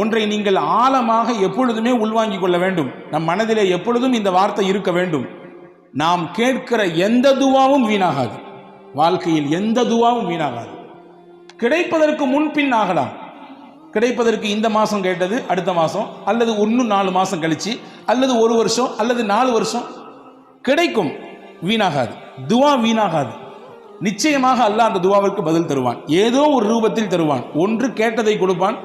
ஒன்றை நீங்கள் ஆழமாக எப்பொழுதுமே உள்வாங்கிக் கொள்ள வேண்டும். நம் மனதிலே எப்பொழுதும் இந்த வார்த்தை இருக்க வேண்டும். நாம் கேட்கிற எந்த துவாவும் வீணாகாது. வாழ்க்கையில் எந்த துவாவும் வீணாகாது. கிடைப்பதற்கு முன்பின் ஆகலாம். கிடைப்பதற்கு இந்த மாதம் கேட்டது அடுத்த மாதம், அல்லது இன்னும் 4 மாதம் கழிச்சு, அல்லது 1 வருஷம், அல்லது 4 வருஷம் கிடைக்கும். வீணாகாது. துவா வீணாகாது. நிச்சயமாக அல்லாஹ் அந்த துவாவிற்கு பதில் தருவான். ஏதோ ஒரு ரூபத்தில் தருவான். ஒன்று கேட்டதை கொடுப்பான்,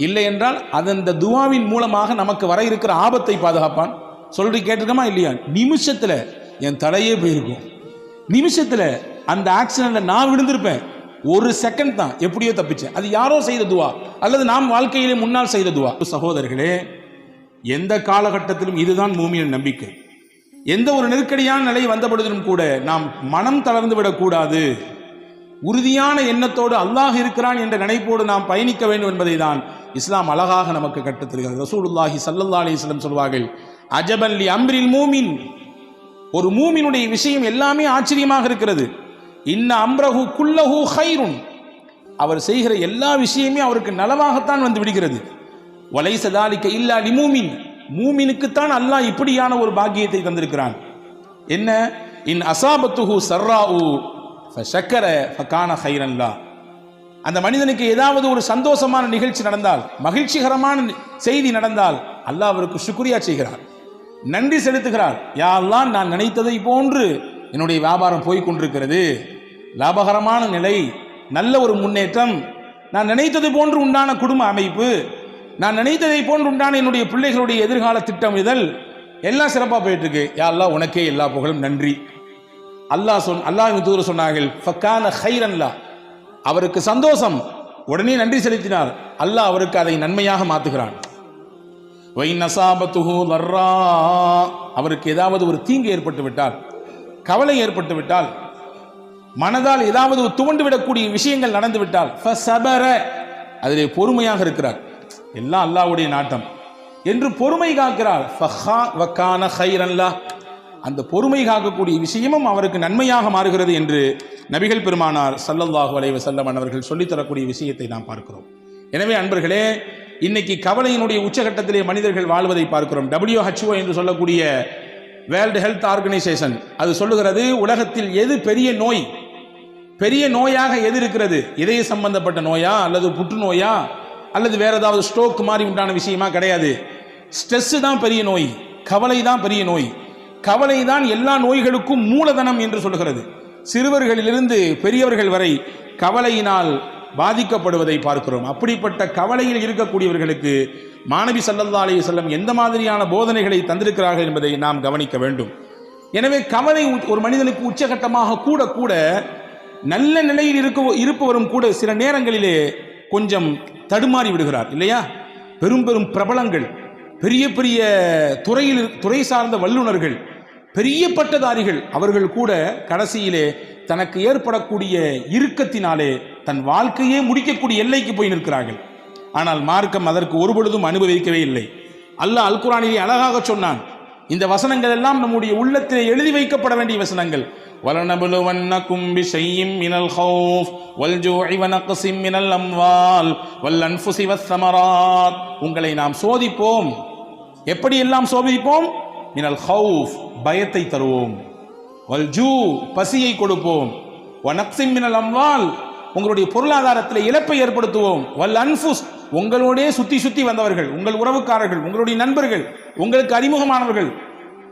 இல்லை என்றால் அந்த துவாவின் மூலமாக நமக்கு வர இருக்கிற ஆபத்தை பாதுகாப்பான். சொல்லி கேட்டிருக்கமா இல்லையா? நிமிஷத்தில் என் தலையே போயிருக்கும். நிமிஷத்தில் அந்த ஆக்சிடென்ட்ல நான் விழுந்திருப்பேன். 1 செகண்ட் தான், எப்படியோ தப்பிச்சேன். அது யாரோ செய்த துவா, அல்லது நாம் வாழ்க்கையிலே முன்னால் செய்த துவா. சகோதரர்களே, எந்த காலகட்டத்திலும் இதுதான் மூமியின் நம்பிக்கை. எந்த ஒரு நெருக்கடியான நிலை வந்த பொழுதிலும் கூட நாம் மனம் தளர்ந்து விடக்கூடாது. உறுதியான எண்ணத்தோடு அல்லாஹ் இருக்கிறான் என்ற நினைப்போடு நாம் பயணிக்க வேண்டும் என்பதை தான் இஸ்லாம் அழகாக நமக்கு கற்றுத்தருகிறது. ரசூலுல்லாஹி ஸல்லல்லாஹு அலைஹி வஸல்லம் சொல்வார்கள், அஜபன் லி அம்ரில் மூமின். ஒரு மூமினுடைய விஷயம் எல்லாமே ஆச்சரியமாக இருக்கிறது. இன்ன அம்ரஹு குல்லஹு கைருன். அவர் செய்கிற எல்லா விஷயமே அவருக்கு நலவாகத்தான் வந்து விடுகிறது. வலைஸ தாலிக இல்லா லிமூமின். மூமினுக்குத்தான் அல்லாஹ் இப்படியான ஒரு பாக்கியத்தை தந்திருக்கிறான். என்ன? இன் அசாபத்துஹு சர்ராஉ ஃபஷக்கர ஃபகான கைரன் லா. அந்த மனிதனுக்கு ஏதாவது ஒரு சந்தோஷமான நிகழ்ச்சி நடந்தால், மகிழ்ச்சிகரமான செய்தி நடந்தால், அல்லாஹ் அவருக்கு சுக்ரியா செய்கிறார், நன்றி செலுத்துகிறார். யா அல்லாஹ், நான் நினைத்ததை போன்று என்னுடைய வியாபாரம் போய்கொண்டிருக்கிறது, லாபகரமான நிலை, நல்ல ஒரு முன்னேற்றம், நான் நினைத்தது போன்று உண்டான குடும்ப அமைப்பு, நான் நினைத்ததை போன்று உண்டான என்னுடைய பிள்ளைகளுடைய எதிர்கால திட்டமிடுதல் எல்லாம் சிறப்பாக போயிட்டு இருக்கு. யா அல்லாஹ், உனக்கே எல்லா புகழும், நன்றி. அல்லாஹ்வின் தூதர் சொன்னார்கள், ஃபகான கைரன் லா. அவருக்கு சந்தோஷம், உடனே நன்றி செலுத்தினார். அல்லாஹ் அவருக்கு அதை நன்மையாக மாற்றுகிறான். வைன் அஸாபத்துஹு லர்ரா. அவருக்கு ஏதாவது ஒரு தீங்கு ஏற்பட்டு விட்டால், கவலை ஏற்பட்டு விட்டால், மனதால் ஏதாவது துவண்டு விடக்கூடிய விஷயங்கள் நடந்து விட்டால், ஃபஸபர. அதிலே பொறுமையாக இருக்கிறார். எல்லாம் அல்லாஹ்வுடைய நாட்டம் என்று பொறுமை காக்கிறார். ஃபகான கைரன் லா. அந்த பொறுமை காக்கக்கூடிய விஷயமும் அவருக்கு நன்மையாக மாறுகிறது என்று நபிகள் பெருமானார் ஸல்லல்லாஹு அலைஹி வஸல்லம் அவர்கள் சொல்லித்தரக்கூடிய விஷயத்தை நாம் பார்க்கிறோம். எனவே அன்பர்களே, இன்னைக்கு கவலையினுடைய உச்சகட்டத்திலே மனிதர்கள் வாழ்வதை பார்க்கிறோம். WHO என்று சொல்லக்கூடிய வேர்ல்டு ஹெல்த் ஆர்கனைசேஷன் அது சொல்லுகிறது, உலகத்தில் எது பெரிய நோய், பெரிய நோயாக எது இருக்கிறது? இதய சம்பந்தப்பட்ட நோயா, அல்லது புற்றுநோயா, அல்லது வேற ஏதாவது ஸ்ட்ரோக் மாதிரி உண்டான விஷயமா? கிடையாது. ஸ்ட்ரெஸ் தான் பெரிய நோய், கவலை தான் பெரிய நோய். கவலை தான் எல்லா நோய்களுக்கும் மூலதனம் என்று சொல்லுகிறது. சிறுவர்களிலிருந்து பெரியவர்கள் வரை கவலையினால் பாதிக்கப்படுவதை பார்க்கிறோம். அப்படிப்பட்ட கவலையில் இருக்கக்கூடியவர்களுக்கு மாணவி ஸல்லல்லாஹு அலைஹி வஸல்லம் எந்த மாதிரியான போதனைகளை தந்திருக்கிறார்கள் என்பதை நாம் கவனிக்க வேண்டும். எனவே கவலை ஒரு மனிதனுக்கு உச்சகட்டமாக கூட கூட நல்ல நிலையில் இருப்பவரும் கூட சில நேரங்களிலே கொஞ்சம் தடுமாறி விடுகிறார் இல்லையா? பெரும் பெரும் பிரபலங்கள், பெரிய பெரிய துறை சார்ந்த வல்லுநர்கள், பெரிய பட்டதாரிகள், அவர்கள் கூட கடைசியிலே தனக்கு ஏற்படக்கூடிய இறுக்கத்தினாலே தன் வாழ்க்கையே முடிக்கக்கூடிய எல்லைக்கு போய் நிற்கிறார்கள். ஆனால் மார்க்கம் அதற்கு ஒருபொழுதும் அனுபவிக்கவே இல்லை. அல்லாஹ் அல் குர்ஆனிலே அழகாக சொன்னான். இந்த வசனங்கள் எல்லாம் நம்முடைய உள்ளத்திலே எழுதி வைக்கப்பட வேண்டிய வசனங்கள். வலனபுலுவன்னகும் பிஷைஇம் மினல் ஹௌஃப் வல்ஜூஇ வனக்ஸிம் மினல் அம்வால் வல்அன்ஃபுஸி வஸ்ஸமராத். உங்களை நாம் சோதிப்போம். எப்படி எல்லாம் சோதிப்போம்? மினல் ஹௌஃப், பயத்தை தருவோம். வல்ஜூ, பசியை கொடுப்போம். வனக்ஸிம் மினல் அம்வால், உங்களுடைய பொருளாதாரத்தில் இழப்பை ஏற்படுத்துவோம். வல் அன்ஃபுஸ், உங்களோடே சுத்தி வந்தவர்கள், உங்கள் உறவுக்காரர்கள், உங்களுடைய நண்பர்கள், உங்களுக்கு அறிமுகமானவர்கள்,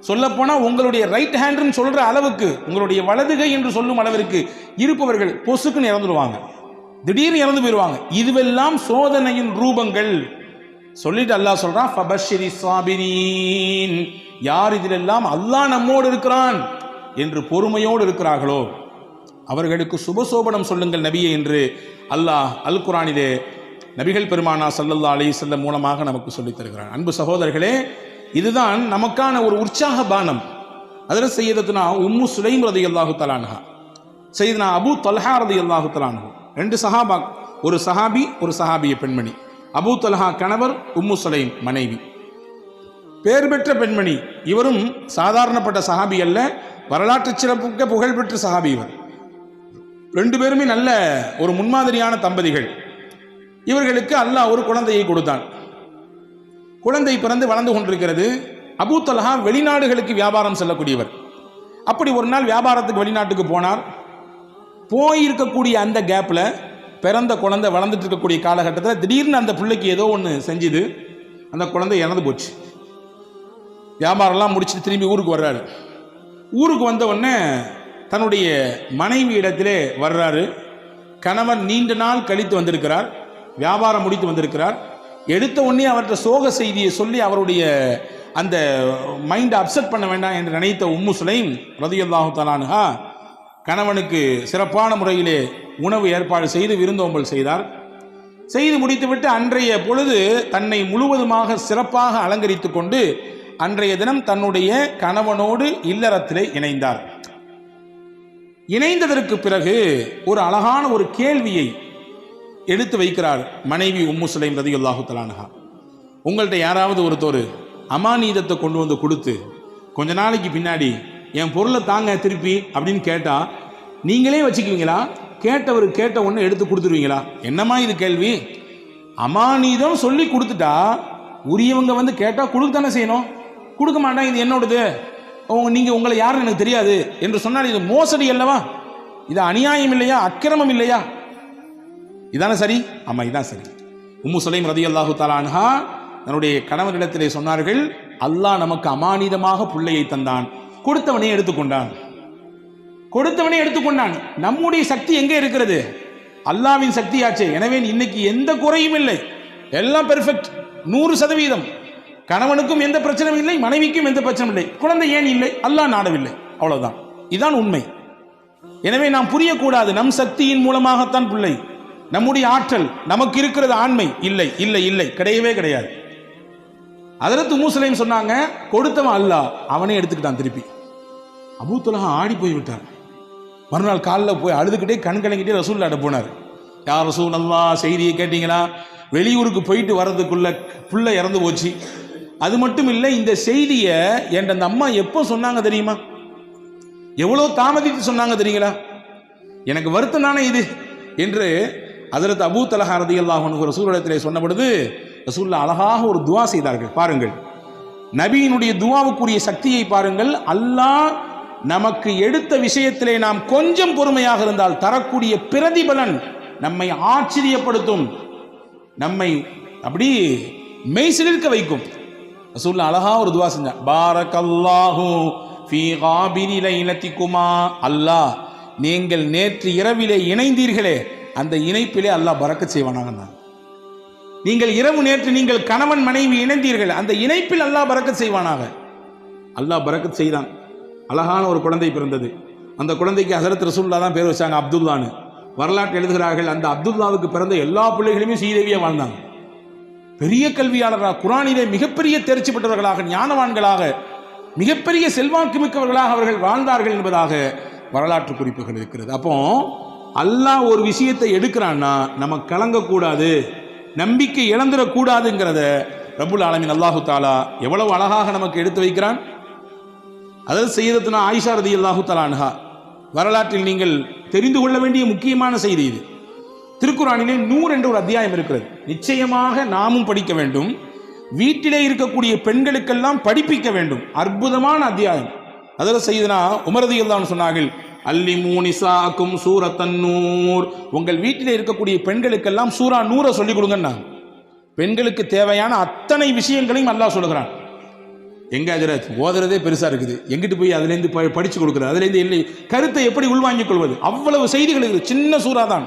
சொல்லப்போனால் உங்களுடைய ரைட் ஹேண்ட்னு சொல்ற அளவுக்கு, உங்களுடைய வலதுகை என்று சொல்லும் அளவிற்கு இருப்பவர்கள் பொசுக்குன்னு இறந்துடுவாங்க, திடீர்னு இறந்து போயிடுவாங்க. இதுவெல்லாம் சோதனையின் ரூபங்கள். சொல்லிட்டு அல்லாஹ் சொல்றான், ஃபபஷ்ஷிரி ஸாபிரீன். யார் இதிலெல்லாம் அல்லாஹ் நம்மோடு இருக்கிறான் என்று பொறுமையோடு இருக்கிறார்களோ அவர்களுக்கு சுபசோபனம் சொல்லுங்கள் நபியே என்று அல்லாஹ் அல் குர்ஆனிலே நபிகள் பெருமானா ஸல்லல்லாஹு அலைஹி வஸல்லம் மூலமாக நமக்கு சொல்லித் தருகிறான். அன்பு சகோதரர்களே, இதுதான் நமக்கான ஒரு உற்சாக பானம். அதில் சையதத்துனா உம்மு சுலைம் ரலியல்லாஹு தஆலா அன்ஹா, சையதுனா அபூ தல்ஹா ரலியல்லாஹு தஆலா அன்ஹு, 2 சஹாபா, ஒரு சஹாபி ஒரு சஹாபிய பெண்மணி. அபூ தல்ஹா கணவர், உம்மு சுலைம் மனைவி, பேர் பெற்ற பெண்மணி. இவரும் சாதாரணப்பட்ட சஹாபி அல்ல, வரலாற்று சிறப்புக்க புகழ்பெற்ற சஹாபி இவர். 2 பேருமே நல்ல ஒரு முன்மாதிரியான தம்பதிகள். இவர்களுக்கு அல்லாஹ் ஒரு குழந்தையை கொடுத்தான். குழந்தை பிறந்து வளர்ந்து கொண்டிருக்கிறது. அபூ தல்ஹா வெளிநாடுகளுக்கு வியாபாரம் செல்லக்கூடியவர். அப்படி ஒரு நாள் வியாபாரத்துக்கு வெளிநாட்டுக்கு போனார். போயிருக்கக்கூடிய அந்த கேப்பில் பிறந்த குழந்தை வளர்ந்துட்டு இருக்கக்கூடிய காலகட்டத்தில் திடீர்னு அந்த பிள்ளைக்கு ஏதோ ஒன்று செஞ்சுது. அந்த குழந்தை இறந்து போச்சு. வியாபாரம்லாம் முடிச்சுட்டு திரும்பி ஊருக்கு வர்றாரு. ஊருக்கு வந்த உடனே தன்னுடைய மனைவி இடத்திலே வர்றாரு. கணவன் நீண்ட நாள் கழித்து வந்திருக்கிறார், வியாபாரம் முடித்து வந்திருக்கிறார். எடுத்த உடனே அவர்கிட்ட சோக செய்தியை சொல்லி அவருடைய அந்த மைண்டை அப்செட் பண்ண வேண்டாம் என்று நினைத்த உம்மு சுலைம் ரலியல்லாஹு தஆலா அன்ஹா கணவனுக்கு சிறப்பான முறையிலே உணவு ஏற்பாடு செய்து விருந்தோம்பல் செய்தார். செய்து முடித்துவிட்டு அன்றைய பொழுது தன்னை முழுவதுமாக சிறப்பாக அலங்கரித்து கொண்டு அன்றைய தினம் தன்னுடைய கணவனோடு இல்லறத்திலே இணைந்தார். இணைந்ததற்கு பிறகு ஒரு அழகான ஒரு கேள்வியை எடுத்து வைக்கிறார் மனைவி உம்மு சுலைம் ரலியல்லாஹு தஆலா அன்ஹா. உங்கள்கிட்ட யாராவது ஒருத்தர் அமானீதத்தை கொண்டு வந்து கொடுத்து கொஞ்ச நாளைக்கு பின்னாடி என் பொருளை தாங்க திருப்பி அப்படின்னு கேட்டால் நீங்களே வச்சுக்குவீங்களா? கேட்டவர் கேட்ட ஒன்று எடுத்து கொடுத்துருவீங்களா? என்னம்மா இது கேள்வி? அமானீதம் சொல்லி கொடுத்துட்டா உரியவங்க வந்து கேட்டால் கொடுக்க தானே செய்யணும். கொடுக்க மாட்டான், இது என்னோடது, நீங்கள் உங்களை யாருன்னு எனக்கு தெரியாது என்று சொன்னால் இது மோசடி அல்லவா? இது அநியாயம் இல்லையா? அக்கிரமம் இல்லையா? இதானே சரி? ஆமாம், இதான் சரி. உம்மு சுலைம் ரலியல்லாஹு தஆலா அன்ஹா தன்னுடைய கணவனிடத்திலே சொன்னார்கள், அல்லாஹ் நமக்கு அமானிதமாக பிள்ளையை தந்தான், கொடுத்தவனே எடுத்துக்கொண்டான். கொடுத்தவனே எடுத்துக்கொண்டான். நம்முடைய சக்தி எங்கே இருக்கிறது? அல்லாஹ்வின் சக்தியாச்சே. எனவே இன்னைக்கு எந்த குறையும் இல்லை, எல்லாம் பெர்ஃபெக்ட், 100%. கணவனுக்கும் எந்த பிரச்சனையும் இல்லை, மனைவிக்கும் எந்த பிரச்சனையும் இல்லை. குழந்தை ஏன் இல்லை? அல்லாஹ் நாடவில்லை, அவ்வளவுதான். இதுதான் உண்மை. எனவே நாம் புரியக்கூடாது நம் சக்தியின் மூலமாகத்தான் பிள்ளை, நம்முடைய ஆற்றல், நமக்கு இருக்கிறது ஆண்மை. இல்லை இல்லை இல்லை, கிடையவே கிடையாது. ஹஜ்ரத் உம்மு சுலைம் சொன்னாங்க, கொடுத்தவன் அல்லாஹ், அவனே எடுத்துக்கிட்டான் திருப்பி. அபூ தல்ஹா ஆடி போய் விட்டார். மறுநாள் காலில் போய் அழுதுகிட்டே கண் கலங்கிட்டே ரசூலுல்லாஹ்ட்ட போனார். யார் ரசூலல்லாஹ், செய்தியை கேட்டீங்களா? வெளியூருக்கு போயிட்டு வர்றதுக்குள்ள பிள்ளை இறந்து போச்சு. அது மட்டும் இல்லை, இந்த செய்தியை என் அந்த அம்மா எப்போ சொன்னாங்க தெரியுமா? எவ்வளோ தாமதித்து சொன்னாங்க தெரியுங்களா? எனக்கு வருத்தம் தானே இது என்று ஹஜ்ரத் அபூ தல்ஹா ரலியல்லாஹு அன்ஹு ரசூலுல்லாஹ்விடத்திலே சொன்ன பொழுது ரசூலுல்லாஹ் அழகாக ஒரு துஆ செய்தார்கள். பாருங்கள், நபியினுடைய துஆவுக்குரிய சக்தியை பாருங்கள். அல்லாஹ் நமக்கு எடுத்த விஷயத்திலே நாம் கொஞ்சம் பொறுமையாக இருந்தால் தரக்கூடிய பிரதிபலன் நம்மை ஆச்சரியப்படுத்தும், நம்மை அப்படி மெய்சிலிர்க்க வைக்கும். ரசூலுல்லாஹ் அழகா ஒரு துஆ செஞ்சாங்க. பாரக்கல்லாஹு ஃபீ காபிரி லைலத்திகுமா, அல்லாஹ் நீங்கள் நேற்று இரவிலே இணைந்தீர்களே அந்த இணைப்பிலே அல்லாஹ் பரக்கத் செய்வானாக. நீங்கள் இரவு நேற்று நீங்கள் கணவன் மனைவி இணைந்தீர்கள், அந்த இணைப்பில் அல்லாஹ் பரக்கத் செய்வானாக. அல்லாஹ் பரக்கத் செய்தான். அழகான ஒரு குழந்தை பிறந்தது. அந்த குழந்தைக்கு ஹஜ்ரத் ரசூலுல்லாஹ் தான் பேர் வச்சாங்க, அப்துல்லான்னு. வரலாற்று எழுதுகிறார்கள், அந்த அப்துல்லாவுக்கு பிறந்த எல்லா பிள்ளைகளுமே சீதேவியாக வாழ்ந்தாங்க. பெரிய கல்வியாளராக, குர்ஆனிலே மிகப்பெரிய தேர்ச்சி பெற்றவர்களாக, ஞானவான்களாக, மிகப்பெரிய செல்வாக்கு மிக்கவர்களாக அவர்கள் வாழ்ந்தார்கள் என்பதாக வரலாற்று குறிப்புகள் இருக்கிறது. அப்போ அல்லாஹ் ஒரு விஷயத்தை எடுக்கிறான்னா நம்ம கலங்கக்கூடாது, நம்பிக்கை இழந்துடக்கூடாதுங்கிறத ரப்புல் ஆலமீன் அல்லாஹு தாலா எவ்வளவு அழகாக நமக்கு எடுத்து வைக்கிறான். அதாவது சய்யிதத்துனா ஆயிஷா ரலியல்லாஹு தஆலா அன்ஹா வரலாற்றில் நீங்கள் தெரிந்து கொள்ள வேண்டிய முக்கியமான செய்தி இது. திருக்குர்ஆனிலே நூர் என்ற ஒரு அத்தியாயம் இருக்கிறது. நிச்சயமாக நாமும் படிக்க வேண்டும், வீட்டிலே இருக்கக்கூடிய பெண்களுக்கெல்லாம் படிப்பிக்க வேண்டும். அற்புதமான அத்தியாயம். அதில் சய்யிதனா உமர் ரலியல்லாஹு அன்ஹு சொன்னார்கள், அல்லிமூ நிசாக்கும் சூரத்தன் நூர், உங்கள் வீட்டிலே இருக்கக்கூடிய பெண்களுக்கெல்லாம் சூரா நூரை சொல்லிக் கொடுங்கன்னா. பெண்களுக்கு தேவையான அத்தனை விஷயங்களையும் அல்லாஹ் சொல்லுகிறான். எங்க ஹஜ்ரத் ஓதுறதே பெருசா இருக்குது, எங்கிட்டு போய் அதுலேருந்து படிச்சு கொடுக்குறது, அதுலேருந்து இல்லை கருத்தை எப்படி உள்வாங்கிக் கொள்வது, அவ்வளவு செய்திகள் இருக்குது. சின்ன சூறா தான்.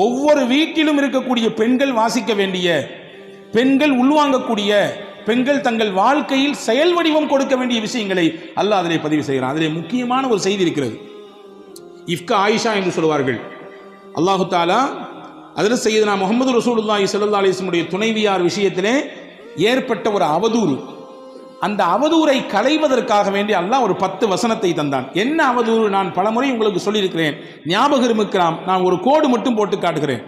ஒவ்வொரு வீட்டிலும் இருக்கக்கூடிய பெண்கள் வாசிக்க வேண்டிய, பெண்கள் உள்வாங்கக்கூடிய, பெண்கள் தங்கள் வாழ்க்கையில் செயல் வடிவம் கொடுக்க வேண்டிய விஷயங்களை அல்லாஹ் அதிலே பதிவு செய்கிறான். அதிலே முக்கியமான ஒரு செய்தி இருக்கிறது. இஃப்க ஆயிஷா என்று சொல்வார்கள். அல்லாஹு தாலா அதில் சய்யிதனா முஹம்மது ரசூலுல்லாஹி ஸல்லல்லாஹு அலைஹி வஸல்லம் உடைய துணைவியார் விஷயத்திலே ஏற்பட்ட ஒரு அவதூறு, அந்த அவதூறை களைவதற்காக வேண்டி அல்லாஹ் ஒரு 10 வசனத்தை தந்தான். என்ன அவதூறு? நான் பலமுறை உங்களுக்கு சொல்லியிருக்கிறேன், ஞாபகம் இருக்கலாம். நான் ஒரு கோடு மட்டும் போட்டு காட்டுகிறேன்.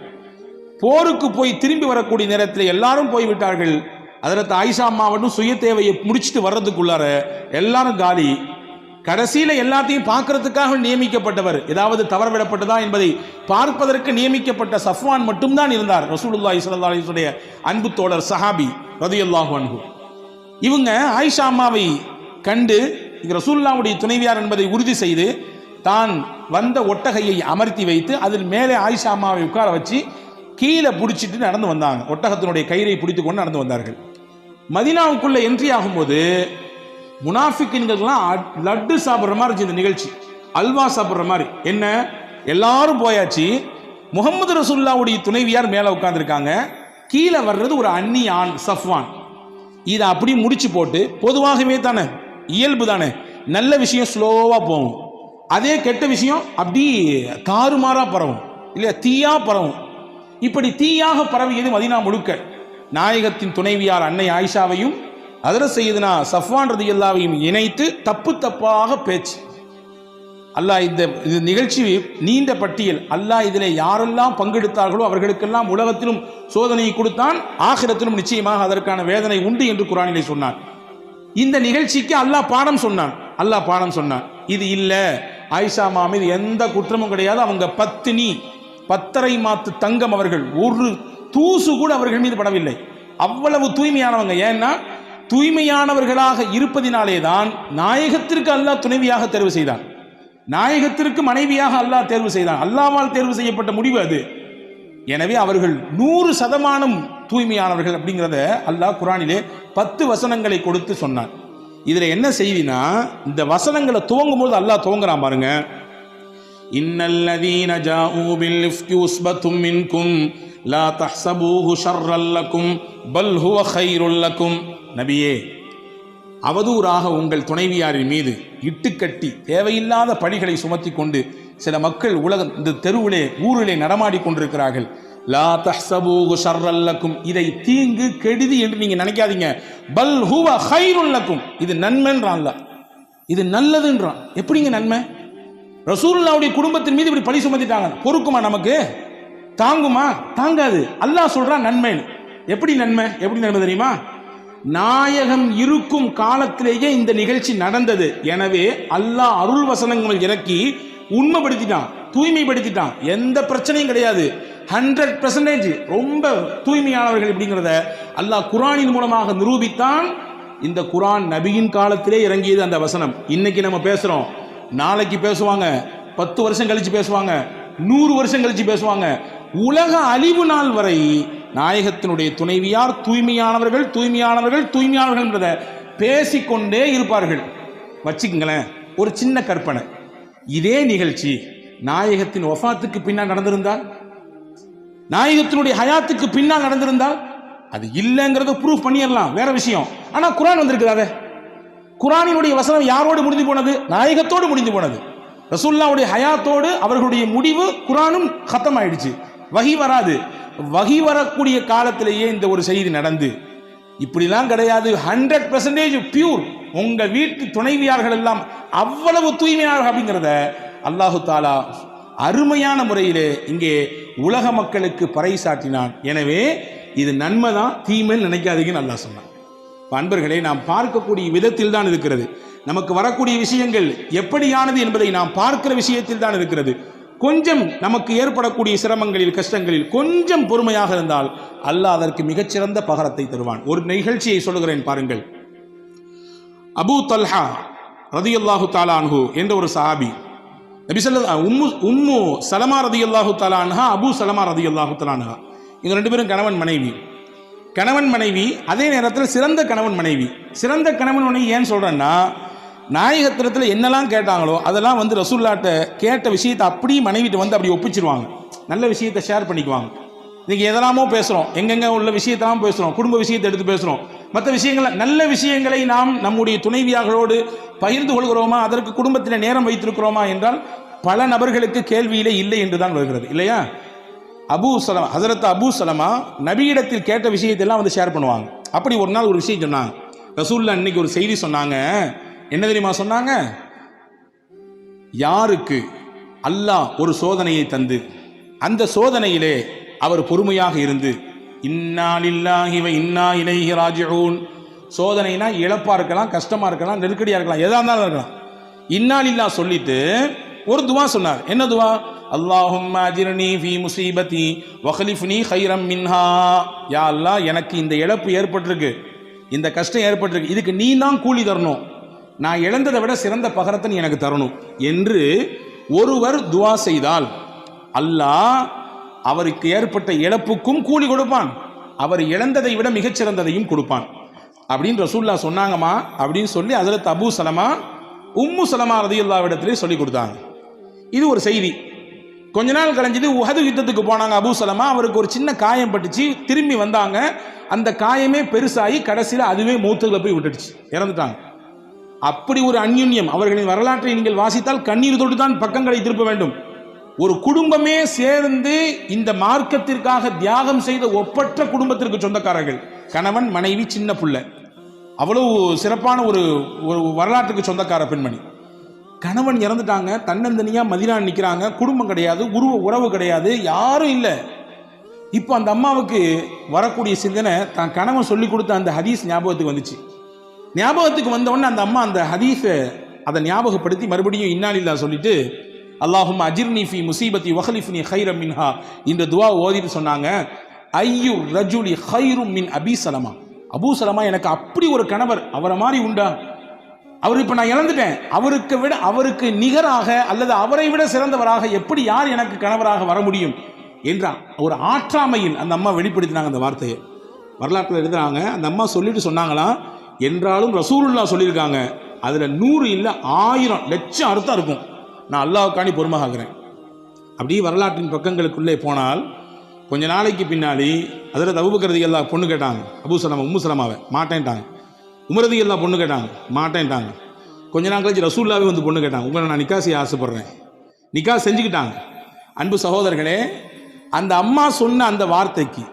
போருக்கு போய் திரும்பி வரக்கூடிய நேரத்தில் எல்லாரும் போய்விட்டார்கள். ஹஜ்ரத் ஆயிஷா அம்மாவட்டும் சுய தேவையை முடிச்சுட்டு வர்றதுக்குள்ளார எல்லாரும் காலி. கடைசியில எல்லாத்தையும் பார்க்கறதுக்காக நியமிக்கப்பட்டவர், ஏதாவது தவறவிடப்பட்டதா என்பதை பார்ப்பதற்கு நியமிக்கப்பட்ட சஃப்வான் மட்டும்தான் இருந்தார். ரசூலுல்லாஹி ஸல்லல்லாஹு அலைஹி வஸல்லம் அன்பு தோழர் சஹாபி ரலியல்லாஹு அன்ஹு. இவங்க ஆயிஷா அம்மாவை கண்டு ரசூலுல்லாஹ்வுடைய துணைவியார் என்பதை உறுதி செய்து தான் வந்த ஒட்டகையை அமர்த்தி வைத்து அதில் மேலே ஆயிஷா அம்மாவை உட்கார வச்சு கீழே பிடிச்சிட்டு நடந்து வந்தாங்க. ஒட்டகத்தினுடைய கயிறை பிடித்து கொண்டு நடந்து வந்தார்கள். மதீனாவுக்குள்ள என்ட்ரி ஆகும்போது முனாஃபிக்கின்கள்லாம் லட்டு சாப்பிட்ற மாதிரி இருந்துச்சு. இந்த நிகழ்ச்சி அல்வா சாப்பிட்ற மாதிரி. என்ன, எல்லாரும் போயாச்சு, முகமது ரசூலுல்லாஹ்வுடைய துணைவியார் மேலே உட்கார்ந்துருக்காங்க, கீழே வர்றது ஒரு அந்நிய ஆண் சஃப்வான். இதை அப்படி முடிச்சு போட்டு, பொதுவாகவே தானே இயல்பு தானே, நல்ல விஷயம் ஸ்லோவாக போகும், அதே கெட்ட விஷயம் அப்படி தாறுமாறா பரவும் இல்லையா, தீயா பரவும். இப்படி தீயாக பரவியது மதீனா முழுக்க. நாயகத்தின் துணைவியார் அன்னை ஆயிஷாவையும் ஹஜ்ரத் சய்யிதுனா சஃப்வான் ரலியல்லாஹுவையும் இணைத்து தப்பு தப்பாக பேச்சு. அல்லாஹ் இந்த நிகழ்ச்சி நீண்ட பட்டியல். அல்லாஹ் இதில் யாரெல்லாம் பங்கெடுத்தார்களோ அவர்களுக்கெல்லாம் உலகத்திலும் சோதனையை கொடுத்தான், ஆகிரத்திலும் நிச்சயமாக அதற்கான வேதனை உண்டு என்று குர்ஆனிலே சொன்னான். இந்த நிகழ்ச்சிக்கு அல்லாஹ் பாடம் சொன்னான். இது இல்ல, ஆயிஷா அம்மா மீது எந்த குற்றமும் கிடையாது, அவங்க பத்தினி, 10.5 மாத்து தங்கம், அவர்கள் ஒரு தூசு கூட அவர்கள் மீது படவில்லை, அவ்வளவு தூய்மையானவங்க. ஏன்னா தூய்மையானவர்களாக இருப்பதினாலே தான் நாயகத்திற்கு அல்லாஹ் துணைவியாக தேர்வு செய்தான், நாயகத்திற்கு மனைவியாக அல்லாஹ் தேர்வு செய்தான். அல்லாஹ்வால் தேர்வு செய்யப்பட்ட முடிவு அது. எனவே அவர்கள் 100% தூய்மையானவர்கள் அப்படிங்கிறத அல்லாஹ் குர்ஆனிலே 10 வசனங்களை கொடுத்து சொன்னான். இதுல என்ன செய்தினா, இந்த வசனங்களை துவங்கும் போது அல்லாஹ் துவங்குறான் பாருங்க. இன்னல்லதீன ஜாஊ பில் இஃப்கி உஸ்பத்தும் மின்கும் லா தஹ்ஸபூஹு ஷர்ரல் லக்கும் பல் ஹுவ கைருல் லக்கும். நபியே, அவதூறாக உங்கள் துணைவியாரின் மீது இட்டுக்கட்டி தேவையில்லாத பழிகளை சுமத்தி கொண்டு சில மக்கள் இந்த தெருவிலே ஊரிலே நடமாடி கொண்டிருக்கிறார்கள். லா தஹ்ஸபூஹு ஷர்ரல் லக்கும், இதை தீங்கு கெடுதி என்று நீங்க நினைக்காதீங்க. பல் ஹுவ கைருல் லக்கும், இது நன்மைன்றான் அல்லாஹ், இது நல்லதுன்றான். எப்படிங்க நன்மை? ரசூலுல்லாஹ்வுடைய குடும்பத்தின் மீது இப்படி பழி சுமத்திட்டாங்க, பொறுக்குமா? நமக்கு தாங்குமா? தாங்காது. அல்லாஹ் சொல்றான் நன்மை. எப்படி நன்மை தெரியுமா? நாயகம் இருக்கும் காலத்திலேயே இந்த நிகழ்ச்சி நடந்தது. எனவே அல்லாஹ் அருள் வசனங்கள் இறக்கி உண்மைப்படுத்திட்டான், தூய்மைப்படுத்திட்டான். எந்த பிரச்சனையும் கிடையாது, 100% ரொம்ப தூய்மையானவர்கள் அப்படிங்கிறத அல்லாஹ் குர்ஆனின் மூலமாக நிரூபித்தான். இந்த குர்ஆன் நபியின் காலத்திலே இறங்கியது அந்த வசனம். இன்னைக்கு நம்ம பேசுறோம், நாளைக்கு பேசுவாங்க, 10 வருஷம் கழிச்சு பேசுவாங்க, 100 வருஷம் கழிச்சு பேசுவாங்க. உலக அழிவு நாள் வரை நாயகத்தினுடைய துணைவியார் தூய்மையானவர்கள் என்றதை பேசிக்கொண்டே இருப்பார்கள். வச்சுக்கங்களேன், ஒரு சின்ன கற்பனை. இதே நிகழ்ச்சி நாயகத்தின் வஃபாத்துக்கு பின்னால் நடந்திருந்தால், நாயகத்தினுடைய ஹயாத்துக்கு பின்னால் நடந்திருந்தால், அது இல்லைங்கிறத ப்ரூஃப் பண்ணிடலாம், வேற விஷயம். ஆனா குர்ஆன் வந்திருக்கிறாரு. குர்ஆனினுடைய வசனம் யாரோடு முடிந்து போனது? நாயகத்தோடு முடிந்து போனது. ரசூலுல்லாஹ்வுடைய ஹயாத்தோடு அவர்களுடைய முடிவு குர்ஆனும் கத்தம் ஆயிடுச்சு. வஹி வராது. வஹி வரக்கூடிய காலத்திலேயே இந்த ஒரு செய்தி நடந்து, இப்படிலாம் கிடையாது, 100% பியூர், உங்க வீட்டு துணைவியார்கள் எல்லாம் அவ்வளவு தூய்மையானவர்கள் அப்படிங்கிறத அல்லாஹு தாலா அருமையான முறையிலே இங்கே உலக மக்களுக்கு பறைசாட்டினான். எனவே இது நன்மை தான், தீமைன்னு நினைக்காதீங்கன்னு அல்லாஹ் சொன்னான். அன்பர்களே, நாம் பார்க்கக்கூடிய விதத்தில் தான் இருக்கிறது. நமக்கு வரக்கூடிய விஷயங்கள் எப்படியானது என்பதை நாம் பார்க்கிற விஷயத்தில் தான் இருக்கிறது. கொஞ்சம் நமக்கு ஏற்படக்கூடிய சிரமங்களில், கஷ்டங்களில் கொஞ்சம் பொறுமையாக இருந்தால் அல்லாஹ் அதற்கு மிகச்சிறந்த பகரத்தை தருவான். ஒரு நிகழ்ச்சியை சொல்லுகிறேன் பாருங்கள். அபூ தல்ஹா ரதியல்லாஹு தஆலா அன்ஹு என்ற ஒரு சஹாபி, நபி ஸல்லல்லாஹு உம்மு சலமா ரதியல்லாஹு தஆலா அன்ஹா, அபூ சலமா ரதியல்லாஹு தஆலா அன்ஹா, இவங்க 2 பேரும் கணவன் மனைவி. அதே நேரத்தில் சிறந்த கணவன் மனைவி. சிறந்த கணவன் மனைவி ஏன் சொல்றேன்னா, நாயகத்திரத்தில் என்னெல்லாம் கேட்டாங்களோ அதெல்லாம் ரசூலுல்லாஹ்ட்ட கேட்ட விஷயத்தை அப்படியே மனைவிட்டு அப்படி ஒப்பிச்சிருவாங்க. நல்ல விஷயத்தை ஷேர் பண்ணிக்குவாங்க. இன்னைக்கு எதெல்லாமோ பேசுகிறோம், எங்கெங்கே உள்ள விஷயத்தெல்லாம் பேசுகிறோம், குடும்ப விஷயத்தை எடுத்து பேசுகிறோம், மற்ற விஷயங்களை, நல்ல விஷயங்களை நாம் நம்முடைய துணைவியார்களோடு பகிர்ந்து கொள்கிறோமா, அதற்கு குடும்பத்தில் நேரம் வைத்திருக்கிறோமா என்றால் பல நபர்களுக்கு கேள்வியிலே இல்லை என்று தான் வருகிறது, இல்லையா? ஹஸரத் அபூ சலமா நபியிடத்தில் கேட்ட விஷயத்தெல்லாம் ஷேர் பண்ணுவாங்க. அப்படி ஒரு நாள் ஒரு விஷயம் சொன்னாங்க. ரசூலுல்லாஹ் இன்னைக்கு ஒரு செய்தி சொன்னாங்க. என்ன தெரியுமா சொன்னாங்க? யாருக்கு அல்லாஹ் ஒரு சோதனையை தந்து அந்த சோதனையிலே அவர் பொறுமையாக இருந்து, இன்னா லில்லாஹி வ இன்னா இலைஹி ராஜிஊன், சோதனைனா இழப்பா இருக்கலாம், கஷ்டமா இருக்கலாம், நெருக்கடியா இருக்கலாம், எதா இருந்தாலும் இருக்கலாம், இன்னா லில்லாஹ் சொல்லிட்டு ஒரு துவா சொன்னார். என்ன துவா? அல்லாஹும்ம அஜிர்னி ஃபீ முஸீபதி வ ഖலிஃப்னி கைரம் மின்ஹா. யா அல்லாஹ், எனக்கு இந்த இழப்பு ஏற்பட்டிருக்கு, இந்த கஷ்டம் ஏற்பட்டிருக்கு, இதுக்கு நீ தான் கூலி தரணும், நான் இழந்ததை விட சிறந்த பகரத்தை நீ எனக்கு தரணும் என்று ஒருவர் துவா செய்தால் அல்லாஹ் அவருக்கு ஏற்பட்ட இழப்புக்கும் கூலி கொடுப்பான், அவர் இழந்ததை விட மிகச்சிறந்ததையும் கொடுப்பான் அப்படின்னு ரசூலுல்லாஹ் சொன்னாங்கம்மா அப்படின்னு சொல்லி ஹஜ்ரத் அபூ சலமா உம்மு சலமா ரலியல்லாஹு இடத்திலே சொல்லி கொடுத்தாங்க. இது ஒரு செய்தி. கொஞ்ச நாள் கழிஞ்சது, உஹது யுத்தத்துக்கு போனாங்க அபூ சலமா, அவருக்கு ஒரு சின்ன காயம் பட்டுச்சு, திரும்பி வந்தாங்க, அந்த காயமே பெருசாகி கடைசியில் அதுவே மௌத்துல போய் விட்டுடுச்சு, இறந்துட்டாங்க. அப்படி ஒரு அந்யுன்யம். அவர்களின் வரலாற்றை நீங்கள் வாசித்தால் கண்ணீர் தொட்டு தான் பக்கங்களை திருப்ப வேண்டும். ஒரு குடும்பமே சேர்ந்து இந்த மார்க்கத்திற்காக தியாகம் செய்த ஒப்பற்ற குடும்பத்திற்கு சொந்தக்காரர்கள், கணவன் மனைவி சின்ன பிள்ளை, அவ்வளவு சிறப்பான ஒரு வரலாற்றுக்கு சொந்தக்கார பெண்மணி. கணவன் இறந்துட்டாங்க, தன்னந்தனியா மதீனா நிற்கிறாங்க, குடும்பம் கிடையாது, உறவு கிடையாது, யாரும் இல்லை. இப்போ அந்த அம்மாவுக்கு வரக்கூடிய சிந்தனை தான் கணவன் சொல்லி கொடுத்த அந்த ஹதீஸ் ஞாபகத்துக்கு வந்துச்சு. ஞாபகத்துக்கு வந்தவொடனே அந்த அம்மா அந்த ஹதீஸை அதை ஞாபகப்படுத்தி மறுபடியும் இன்னாலில்லா சொல்லிட்டு அல்லாஹும்ம அஜிர்னி ஃபி முசீபத்தி வஹலிஃப்னி கைரம் மின்ஹா இந்த துவா ஓதிட்டு சொன்னாங்க, ஐயு ரஜுலி கைரும் மின் அபி சலமா, அபூ சலமா எனக்கு அப்படி ஒரு கணவர், அவரை மாதிரி உண்டா, அவர் இப்போ நான் இழந்துட்டேன், அவருக்கு நிகராக அல்லது அவரை விட சிறந்தவராக எப்படி யார் எனக்கு கணவராக வர முடியும் என்றான். ஒரு ஆற்றாமையில் அந்த அம்மா வெளிப்படுத்தினாங்க அந்த வார்த்தையை, வரலாற்றில் எழுதுறாங்க. அந்த அம்மா சொல்லிட்டு சொன்னாங்களாம், என்றாலும் ரசூலுல்லாஹ் சொல்லியிருக்காங்க, அதில் 100 இல்லை 1000 லட்சம் அர்த்தம் இருக்கும், நான் அல்லாஹ்வுக்காண்டி பொறுமையாகிறேன். அப்படியே வரலாற்றின் பக்கங்களுக்குள்ளே போனால் கொஞ்ச நாளைக்கு பின்னாடி அதில் அபூபக்கர் ரலியல்லாஹு பொண்ணு கேட்டாங்க, அபூ சலமா உம்மு சலமாவை மாட்டேன்ட்டாங்க. உமர் ரலியல்லாஹு பொண்ணு கேட்டாங்க, மாட்டேன்ட்டாங்க. கொஞ்ச நாள் கழிச்சு ரசூலுல்லாஹ்வே வந்து பொண்ணு கேட்டாங்க, உங்களை நான் நிக்கா செய்ய ஆசைப்படுறேன், நிக்கா செஞ்சுக்கிட்டாங்க. அன்பு சகோதரர்களே, அந்த அம்மா சொன்ன அந்த வார்த்தைக்கு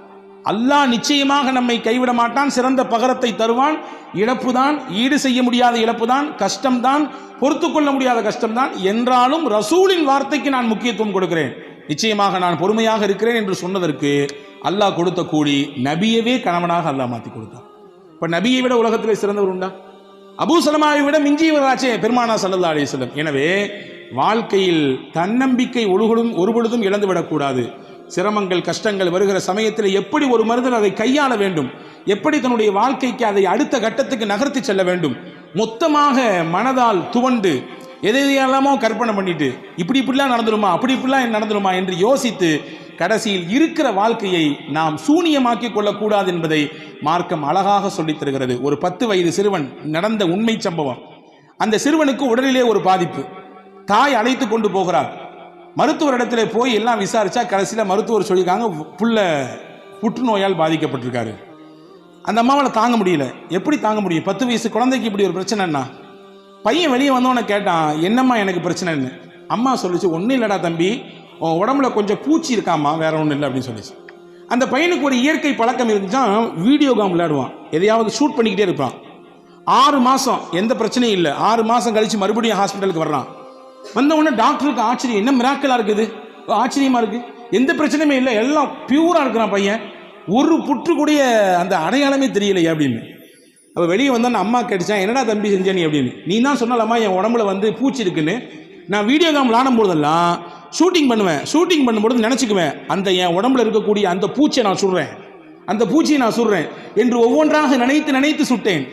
அல்லாஹ் நிச்சயமாக நம்மை கைவிட மாட்டான், சிறந்த பகரத்தை தருவான். இழப்பு தான், ஈடு செய்ய முடியாத இழப்பு தான், கஷ்டம்தான், பொறுத்து கொள்ள முடியாத கஷ்டம்தான், என்றாலும் ரசூலின் வார்த்தைக்கு நான் முக்கியத்துவம் கொடுக்கிறேன், நிச்சயமாக நான் பொறுமையாக இருக்கிறேன் என்று சொன்னதற்கு அல்லாஹ் கொடுத்த கூலி நபியவே கணவனாக அல்லாஹ் மாற்றி கொடுத்தான். இப்போ நபியை விட உலகத்திலே சிறந்தவர் உண்டா? அபூ சலமாவை விட மிஞ்சியவராச்சே பெருமானா ஸல்லல்லாஹு அலைஹி வஸல்லம். எனவே வாழ்க்கையில் தன்னம்பிக்கை ஒரு பொழுதும் இழந்துவிடக்கூடாது. சிரமங்கள் கஷ்டங்கள் வருகிற சமயத்தில் எப்படி ஒரு மனிதன் அதை கையாள வேண்டும், எப்படி தன்னுடைய வாழ்க்கைக்கு அதை அடுத்த கட்டத்துக்கு நகர்த்தி செல்ல வேண்டும், மொத்தமாக மனதால் துவண்டு எதையெல்லாமோ கற்பனை பண்ணிட்டு இப்படிலாம் நடந்துருமா இப்படிலாம் நடந்துருமா என்று யோசித்து கடைசியில் இருக்கிற வாழ்க்கையை நாம் சூனியமாக்கி கொள்ளக்கூடாது என்பதை மார்க்கம் அழகாக சொல்லித் தருகிறது. ஒரு 10 வயது சிறுவன் நடந்த உண்மை சம்பவம். அந்த சிறுவனுக்கு உடலிலே ஒரு பாதிப்பு, தாய் அழைத்து கொண்டு போகிறார். மருத்துவரிடத்துல போய் எல்லாம் விசாரிச்சா கடைசியில் மருத்துவர் சொல்லியிருக்காங்க, புள்ள புற்றுநோயால் பாதிக்கப்பட்டிருக்காரு. அந்த அம்மாவால் தாங்க முடியல. எப்படி தாங்க முடியும், 10 வயசு குழந்தைக்கு இப்படி ஒரு பிரச்சனைன்னா? பையன் வெளியே வந்தவனை கேட்டான், என்னம்மா எனக்கு பிரச்சனைன்னு. அம்மா சொல்லிச்சு, ஒன்றும் இல்லடா தம்பி, உன் உடம்புல கொஞ்சம் பூச்சி இருக்காமா, வேற ஒன்றும் இல்லை அப்படின்னு சொல்லிச்சு. அந்த பையனுக்கு ஒரு இயற்கை பழக்கம் இருந்துச்சான், வீடியோ கேம் விளையாடுவான், எதையாவது ஷூட் பண்ணிக்கிட்டே இருப்பான். 6 மாதம் எந்த பிரச்சனையும் இல்லை. 6 மாதம் கழிச்சு மறுபடியும் ஹாஸ்பிட்டலுக்கு வர்றான். வந்த உடனே டாக்டருக்கு ஆச்சரியம், என்ன மிராக்கலாக இருக்குது, ஆச்சரியமாக இருக்குது, எந்த பிரச்சனையுமே இல்லை, எல்லாம் பியூராக இருக்கிறான் பையன், ஒரு புற்று கூடிய அந்த அடையாளமே தெரியலையே அப்படின்னு. அப்போ வெளியே வந்தால் அம்மா கேட்டுச்சான், என்னடா தம்பி செஞ்ச நீ அப்படின்னு. நீ தான் சொன்னாலம்மா என் உடம்புல வந்து பூச்சி இருக்குன்னு, நான் வீடியோ கேம் விளாடும் போதெல்லாம் ஷூட்டிங் பண்ணுவேன், ஷூட்டிங் பண்ணும்போது நினச்சிக்குவேன், அந்த என் உடம்புல இருக்கக்கூடிய அந்த பூச்சியை நான் சுடுறேன், அந்த பூச்சியை நான் சுடுறேன் என்று ஒவ்வொன்றாக நினைத்து சுட்டேன்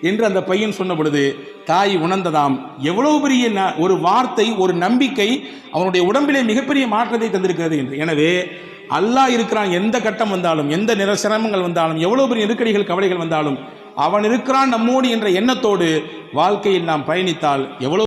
என்று அந்த பையன் சொன்ன பொழுது தாய் உணர்ந்ததாம், எவ்வளவு பெரிய ஒரு வார்த்தை, ஒரு நம்பிக்கை அவனுடைய உடம்பிலே மிகப்பெரிய மாற்றத்தை தந்திருக்கிறது என்று. எனவே அல்லாஹ் இருக்கிறான், எந்த கட்டம் வந்தாலும், எந்த சிரமங்கள் வந்தாலும், எவ்வளவு பெரிய நெருக்கடிகள் கவலைகள் வந்தாலும் அவன் இருக்கிறான் நம்மோடு என்ற எண்ணத்தோடு வாழ்க்கையில் நாம் பயணித்தால் எவ்வளவு